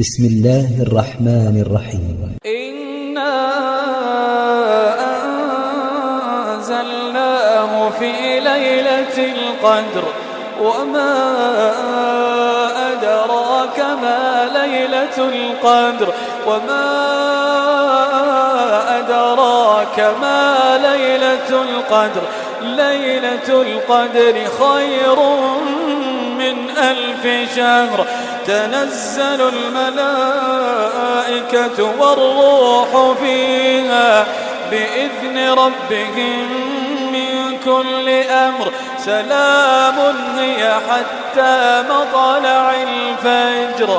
بسم الله الرحمن الرحيم. إنا أنزلناه في ليلة القدر وما أدراك ما ليلة القدر ليلة القدر ليلة القدر خير من 1000 شهر تنزل الملائكة والروح فيها بإذن ربهم من كل أمر سلام هي حتى مطلع الفجر.